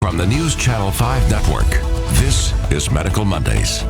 From the NewsChannel 5 network, this is Medical Mondays.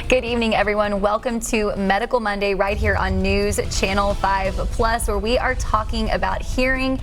Good evening, everyone. Welcome to Medical Monday right here on News Channel 5 Plus, where we are talking about hearing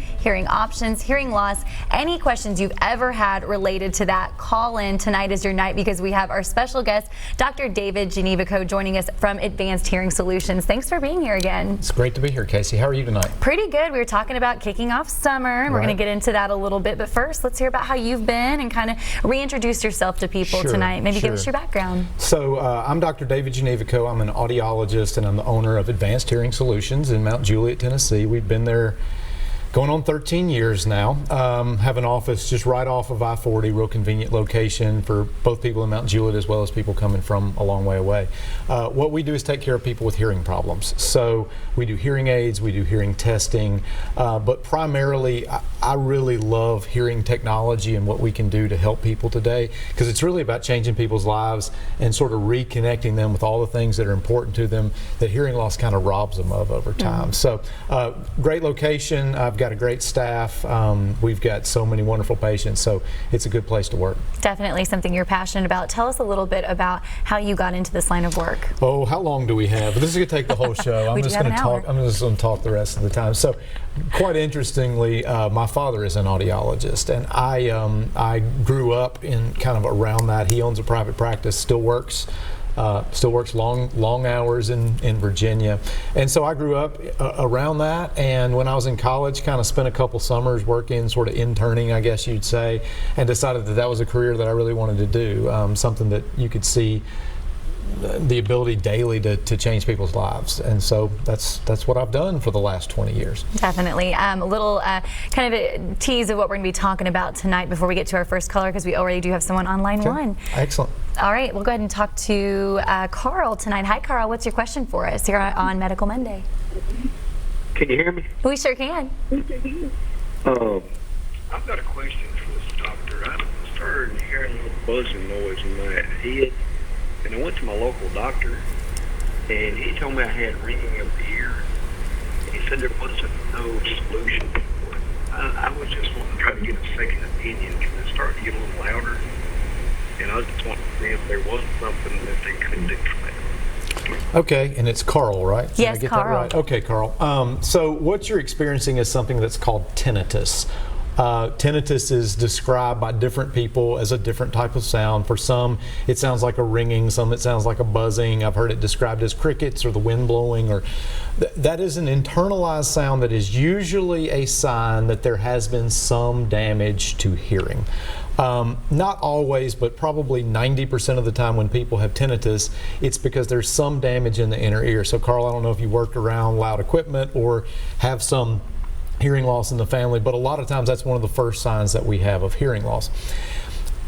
options, hearing loss. Any questions you've ever had related to that, call in. Tonight is your night because we have our special guest, Dr. David Gnewikow, joining us from Advanced Hearing Solutions. Thanks for being here again. It's great to be here, Casey. How are you tonight? Pretty good. We were talking about kicking off summer, and we're going to get into that a little bit. But first, let's hear about how you've been and kind of reintroduce yourself to people tonight. Maybe give us your background. So I'm Dr. David Gnewikow. I'm an audiologist, and I'm the owner of Advanced Hearing Solutions in Mount Juliet, Tennessee. We've been there going on 13 years now. Have an office just right off of I-40, real convenient location for both people in Mount Juliet as well as people coming from a long way away. What we do is take care of people with hearing problems. So we do hearing aids, we do hearing testing, but primarily I really love hearing technology and what we can do to help people today, because it's really about changing people's lives and sort of reconnecting them with all the things that are important to them that hearing loss kind of robs them of over time. So great location. I've got a great staff. We've got so many wonderful patients, so it's a good place to work. Definitely something you're passionate about. Tell us a little bit about how you got into this line of work. Oh, how long do we have? This is going to take the whole show. I'm just going to talk the rest of the time. So, quite interestingly, my father is an audiologist, and I grew up in kind of around that. He owns a private practice, still works long hours in Virginia, and so I grew up around that. And when I was in college, kind of spent a couple summers working, sort of interning, I guess you'd say, and decided that that was a career that I really wanted to do, something that you could see the ability daily to change people's lives. And so that's what I've done for the last 20 years. Definitely. A little kind of a tease of what we're going to be talking about tonight before we get to our first caller, because we already do have someone on line one. Excellent. All right, we'll go ahead and talk to Carl tonight. Hi, Carl. What's your question for us here on Medical Monday? Can you hear me? We sure can. I've got a question for this doctor. I started hearing a little buzzing noise in my head, and I went to my local doctor, and he told me I had ringing of the ear. He said there wasn't no solution for it. I was just wanting to try to get a second opinion. Can it start to get a little louder? And I just wanted to see if there was something that they could do for that. Okay, and it's Carl, right? Did Yes, I get Carl. that right? Okay, Carl. So what you're experiencing is something that's called tinnitus. Tinnitus is described by different people as a different type of sound. For some, it sounds like a ringing. Some, it sounds like a buzzing. I've heard it described as crickets or the wind blowing. Or that is an internalized sound that is usually a sign that there has been some damage to hearing. Not always, but probably 90% of the time when people have tinnitus, it's because there's some damage in the inner ear. So, Carl, I don't know if you worked around loud equipment or have some hearing loss in the family, but a lot of times that's one of the first signs that we have of hearing loss.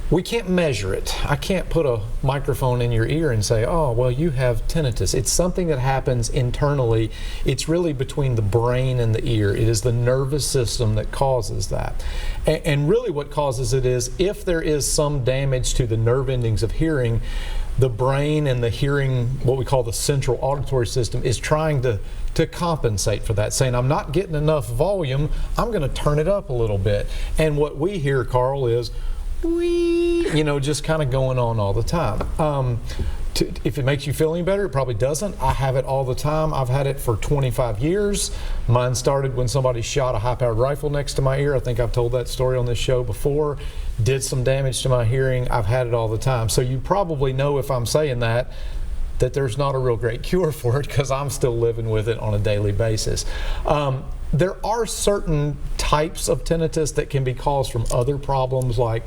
We can't measure it. I can't put a microphone in your ear and say, oh, well, you have tinnitus. It's something that happens internally. It's really between the brain and the ear. It is the nervous system that causes that. And really what causes it is if there is some damage to the nerve endings of hearing, the brain and the hearing, what we call the central auditory system, is trying to compensate for that, saying, I'm not getting enough volume, I'm going to turn it up a little bit. And what we hear, Carl, is wee, just kind of going on all the time. If it makes you feel any better, it probably doesn't. I have it all the time. I've had it for 25 years. Mine started when somebody shot a high-powered rifle next to my ear. I think I've told that story on this show before. Did some damage to my hearing. I've had it all the time. So you probably know, if I'm saying that there's not a real great cure for it, because I'm still living with it on a daily basis. There are certain types of tinnitus that can be caused from other problems, like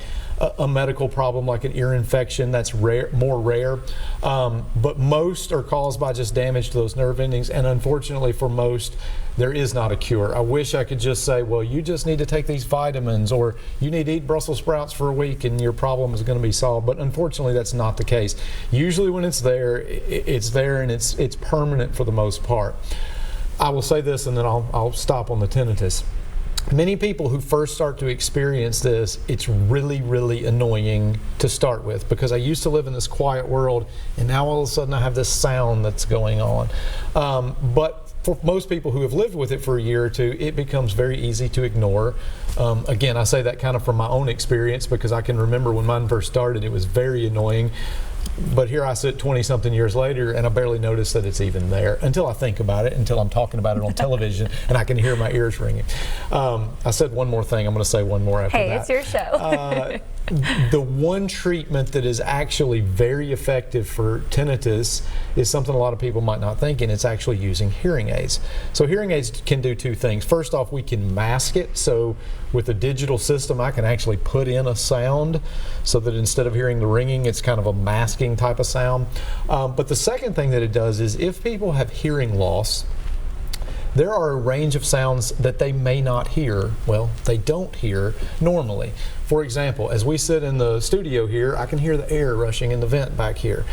a medical problem like an ear infection. That's more rare, but most are caused by just damage to those nerve endings, and unfortunately for most, there is not a cure. I wish I could just say, well, you just need to take these vitamins, or you need to eat Brussels sprouts for a week and your problem is going to be solved, but unfortunately that's not the case. Usually when it's there, it's there, and it's permanent for the most part. I will say this, and then I'll stop on the tinnitus. Many people who first start to experience this, it's really, really annoying to start with, because I used to live in this quiet world, and now all of a sudden I have this sound that's going on. But for most people who have lived with it for a year or two, it becomes very easy to ignore. Again, I say that kind of from my own experience, because I can remember when mine first started, it was very annoying. But here I sit 20-something years later, and I barely notice that it's even there until I think about it, until I'm talking about it on television, and I can hear my ears ringing. I said one more thing. I'm going to say one more after that. Hey, it's your show. The one treatment that is actually very effective for tinnitus is something a lot of people might not think, and it's actually using hearing aids. So hearing aids can do two things. First off, we can mask it. So with a digital system, I can actually put in a sound so that instead of hearing the ringing, it's kind of a masking type of sound. But the second thing that it does is, if people have hearing loss, there are a range of sounds that they may not hear, well, they don't hear normally. For example, as we sit in the studio here, I can hear the air rushing in the vent back here.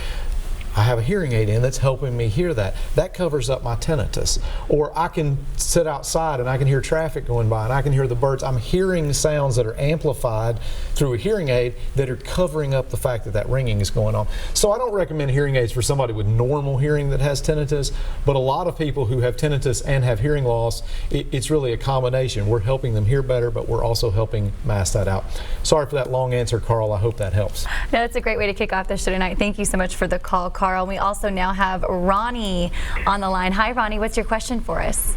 I have a hearing aid in that's helping me hear that. That covers up my tinnitus. Or I can sit outside and I can hear traffic going by and I can hear the birds. I'm hearing sounds that are amplified through a hearing aid that are covering up the fact that that ringing is going on. So I don't recommend hearing aids for somebody with normal hearing that has tinnitus, but a lot of people who have tinnitus and have hearing loss, it's really a combination. We're helping them hear better, but we're also helping mask that out. Sorry for that long answer, Carl. I hope that helps. No, that's a great way to kick off the show tonight. Thank you so much for the call, Carl. We also now have Ronnie on the line. Hi, Ronnie. What's your question for us?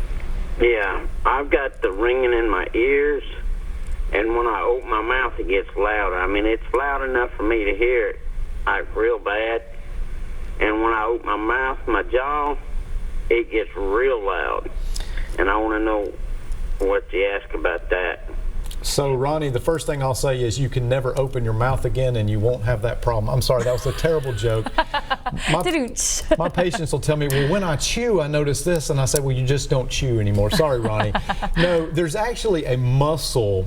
Yeah, I've got the ringing in my ears, and when I open my mouth, it gets louder. I mean, it's loud enough for me to hear it, like real bad. And when I open my mouth, my jaw, it gets real loud. And I want to know what you ask about that. So, Ronnie, the first thing I'll say is you can never open your mouth again and you won't have that problem. I'm sorry, that was a terrible joke. My patients will tell me, well, when I chew, I notice this. And I say, well, you just don't chew anymore. Sorry, Ronnie. No, there's actually a muscle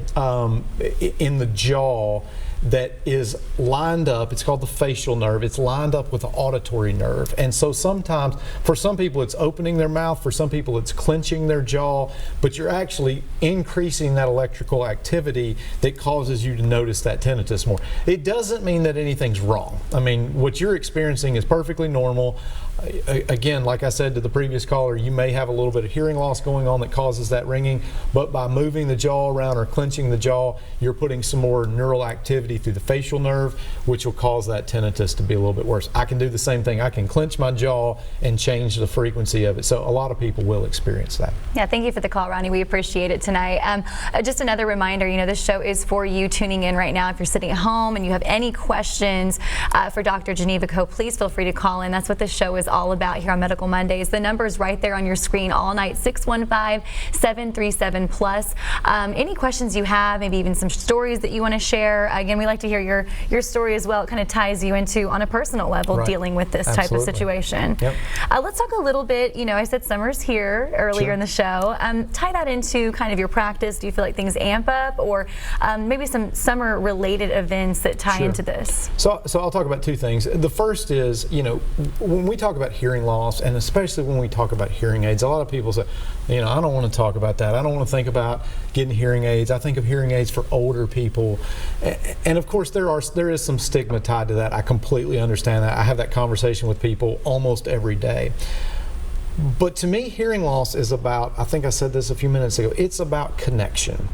in the jaw that is lined up. It's called the facial nerve. It's lined up with the auditory nerve. And so sometimes, for some people, it's opening their mouth. For some people, it's clenching their jaw. But you're actually increasing that electrical activity that causes you to notice that tinnitus more. It doesn't mean that anything's wrong. I mean, what you're experiencing is perfectly normal. Again, like I said to the previous caller, you may have a little bit of hearing loss going on that causes that ringing, but by moving the jaw around or clenching the jaw, you're putting some more neural activity through the facial nerve, which will cause that tinnitus to be a little bit worse. I can do the same thing. I can clench my jaw and change the frequency of it. So a lot of people will experience that. Yeah, thank you for the call, Ronnie. We appreciate it tonight. Just another reminder, you know, this show is for you tuning in right now. If you're sitting at home and you have any questions for Dr. Gnewikow, please feel free to call in. That's what this show is all about here on Medical Mondays. The number is right there on your screen all night, 615-737-PLUS. Any questions you have, maybe even some stories that you want to share. Again, we like to hear your story as well. It kind of ties you into, on a personal level, dealing with this type of situation. Yep. Let's talk a little bit, you know, I said summer's here earlier in the show. Tie that into kind of your practice. Do you feel like things amp up, or maybe some summer related events that tie into this? So I'll talk about two things. The first is, you know, when we talk about hearing loss, and especially when we talk about hearing aids, a lot of people say, you know, I don't want to talk about that. I don't want to think about getting hearing aids. I think of hearing aids for older people. And of course, there is some stigma tied to that. I completely understand that. I have that conversation with people almost every day. But to me, hearing loss is about, I think I said this a few minutes ago, it's about connection.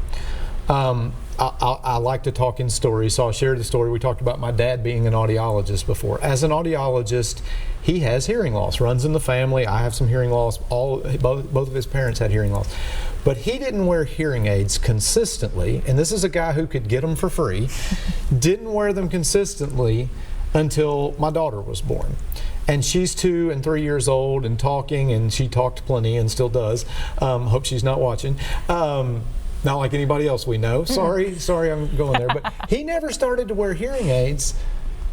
I like to talk in stories, so I'll share the story. We talked about my dad being an audiologist before. As an audiologist, he has hearing loss, runs in the family. I have some hearing loss. Both of his parents had hearing loss. But he didn't wear hearing aids consistently, and this is a guy who could get them for free, didn't wear them consistently until my daughter was born. And she's 2 and 3 years old and talking, and she talked plenty and still does. Hope she's not watching. Not like anybody else we know. Sorry I'm going there. But he never started to wear hearing aids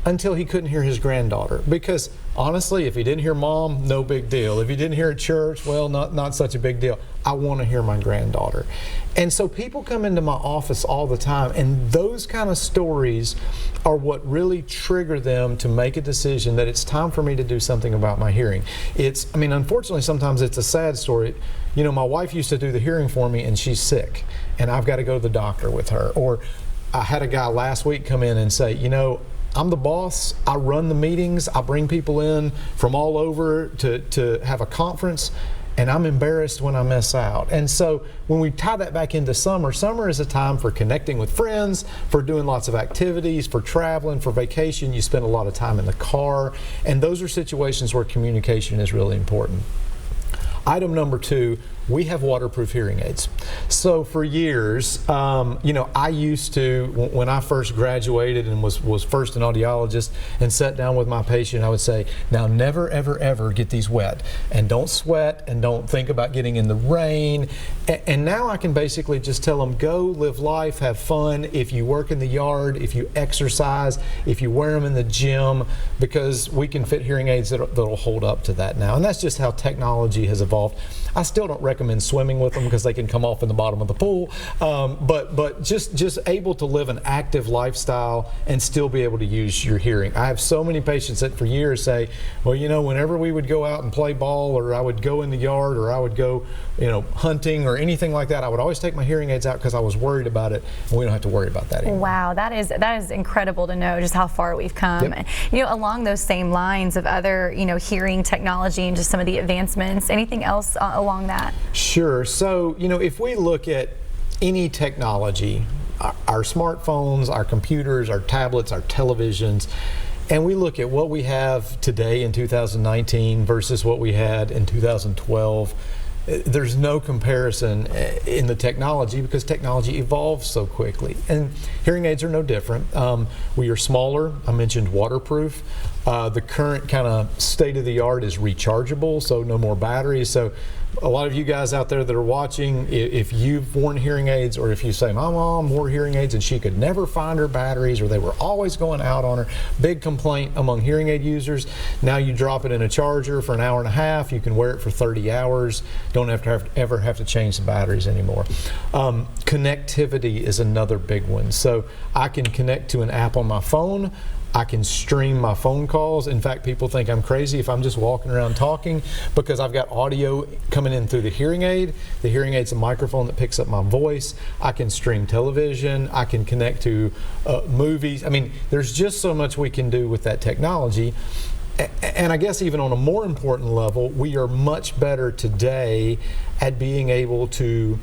until he couldn't hear his granddaughter. Because honestly, if he didn't hear mom, no big deal. If he didn't hear at church, well, not such a big deal. I want to hear my granddaughter. And so people come into my office all the time, and those kind of stories are what really trigger them to make a decision that it's time for me to do something about my hearing. Unfortunately, sometimes it's a sad story. You know, my wife used to do the hearing for me, and she's sick, and I've got to go to the doctor with her. Or I had a guy last week come in and say, you know, I'm the boss, I run the meetings, I bring people in from all over to have a conference, and I'm embarrassed when I miss out. And so when we tie that back into summer is a time for connecting with friends, for doing lots of activities, for traveling, for vacation. You spend a lot of time in the car, and those are situations where communication is really important. Item number 2, we have waterproof hearing aids. So for years, I used to, when I first graduated and was first an audiologist and sat down with my patient, I would say, now never, ever, ever get these wet. And don't sweat, and don't think about getting in the rain. And now I can basically just tell them, go live life, have fun. If you work in the yard, if you exercise, if you wear them in the gym, because we can fit hearing aids that'll hold up to that now. And that's just how technology has evolved. I still don't recommend swimming with them because they can come off in the bottom of the pool, but just able to live an active lifestyle and still be able to use your hearing. I have so many patients that for years say, well, you know, whenever we would go out and play ball, or I would go in the yard, or I would go, hunting or anything like that, I would always take my hearing aids out because I was worried about it, and we don't have to worry about that anymore. Wow, that is incredible to know just how far we've come. Yep. Along those same lines of other, hearing technology and just some of the advancements, anything else along that? Sure. So, if we look at any technology, our smartphones, our computers, our tablets, our televisions, and we look at what we have today in 2019 versus what we had in 2012, there's no comparison in the technology because technology evolves so quickly. And hearing aids are no different. We are smaller. I mentioned waterproof. The current kind of state of the art is rechargeable, so no more batteries. So a lot of you guys out there that are watching, if you've worn hearing aids, or if you say, my mom wore hearing aids and she could never find her batteries, or they were always going out on her, big complaint among hearing aid users. Now you drop it in a charger for an hour and a half, you can wear it for 30 hours, don't ever have to change the batteries anymore. Connectivity is another big one. So I can connect to an app on my phone. I can stream my phone calls. In fact, people think I'm crazy if I'm just walking around talking, because I've got audio coming in through the hearing aid. The hearing aid's a microphone that picks up my voice. I can stream television. I can connect to movies. There's just so much we can do with that technology. And I guess even on a more important level, we are much better today at being able to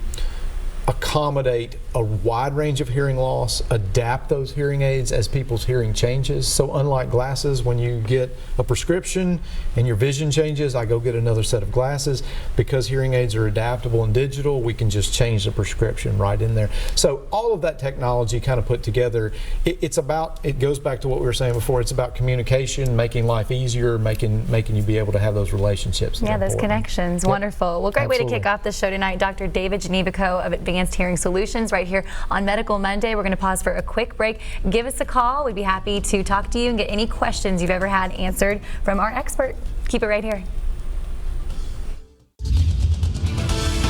accommodate a wide range of hearing loss, adapt those hearing aids as people's hearing changes. So unlike glasses, when you get a prescription and your vision changes, I go get another set of glasses. Because hearing aids are adaptable and digital, we can just change the prescription right in there. So all of that technology kind of put together, it goes back to what we were saying before, it's about communication, making life easier, making you be able to have those relationships. Yeah, those connections. Yep. Wonderful. Well, great Absolutely. way to kick off the show tonight. Dr. David Gnewikow of Advanced Hearing Solutions right here on Medical Monday. We're going to pause for a quick break. Give us a call. We'd be happy to talk to you and get any questions you've ever had answered from our expert. Keep it right here.